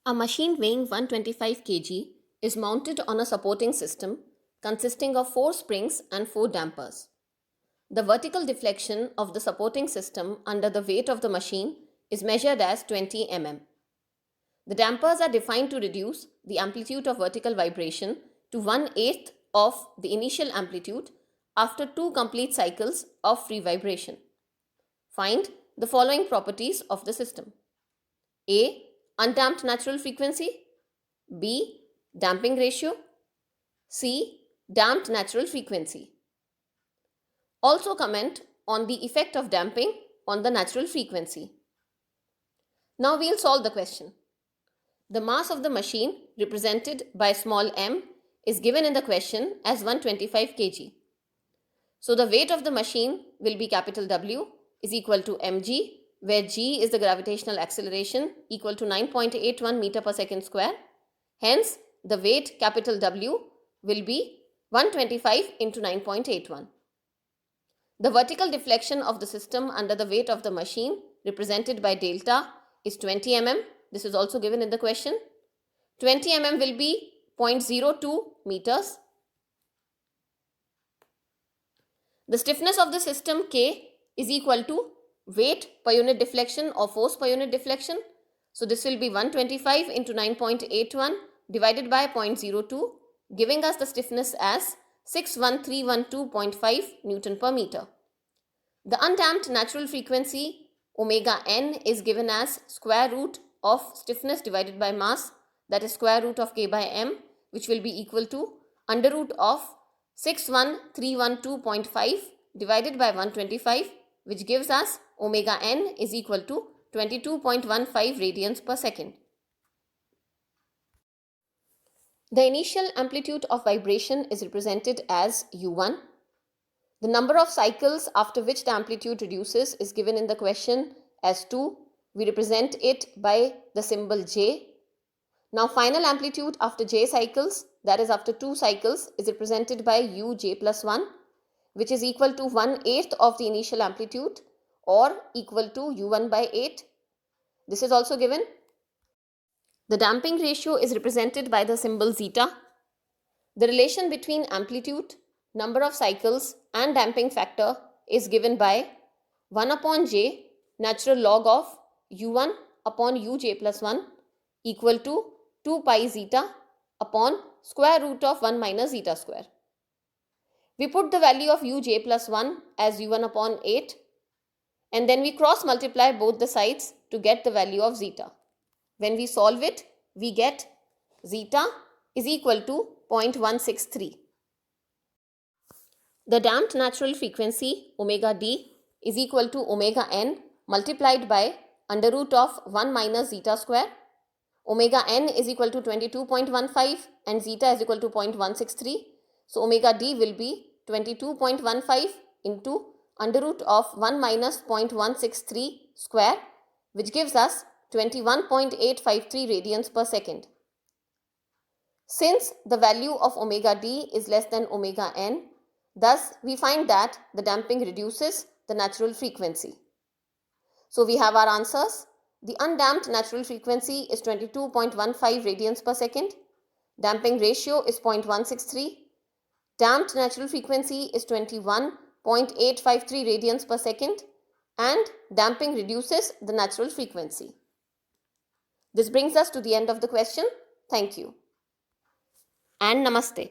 A machine weighing 125 kg is mounted on a supporting system consisting of 4 springs and 4 dampers. The vertical deflection of the supporting system under the weight of the machine is measured as 20 mm. The dampers are defined to reduce the amplitude of vertical vibration to 1/8 of the initial amplitude after 2 complete cycles of free vibration. Find the following properties of the system. A. Undamped natural frequency. B. Damping ratio. C. Damped natural frequency. Also comment on the effect of damping on the natural frequency. Now we'll solve the question. The mass of the machine represented by small m is given in the question as 125 kg. So the weight of the machine will be capital W is equal to mg, where g is the gravitational acceleration equal to 9.81 meter per second square. Hence, the weight capital W will be 125 into 9.81. The vertical deflection of the system under the weight of the machine represented by delta is 20 mm. This is also given in the question. 20 mm will be 0.02 meters. The stiffness of the system K is equal to weight per unit deflection or force per unit deflection. So this will be 125 into 9.81 divided by 0.02, giving us the stiffness as 61312.5 Newton per meter. The undamped natural frequency omega n is given as square root of stiffness divided by mass, that is square root of K by m, which will be equal to under root of 61312.5 divided by 125, which gives us omega n is equal to 22.15 radians per second. The initial amplitude of vibration is represented as u1. The number of cycles after which the amplitude reduces is given in the question as 2. We represent it by the symbol J. Now final amplitude after J cycles, that is after 2 cycles, is represented by uj plus 1, which is equal to 1/8 of the initial amplitude or equal to u1 by 8. This is also given. The damping ratio is represented by the symbol zeta. The relation between amplitude, number of cycles and damping factor is given by 1 upon j natural log of u1 upon uj plus 1 equal to 2 pi zeta upon square root of 1 minus zeta square. We put the value of uj plus 1 as u1 upon 8 and then we cross multiply both the sides to get the value of zeta. When we solve it, we get zeta is equal to 0.163. The damped natural frequency omega d is equal to omega n multiplied by under root of 1 minus zeta square. Omega n is equal to 22.15 and zeta is equal to 0.163. So omega d will be 22.15 into under root of 1 minus 0.163 square, which gives us 21.853 radians per second. Since the value of omega d is less than omega n, thus we find that the damping reduces the natural frequency. So we have our answers. The undamped natural frequency is 22.15 radians per second. Damping ratio is 0.163. Damped natural frequency is 21.853 radians per second. And damping reduces the natural frequency. This brings us to the end of the question. Thank you. And namaste.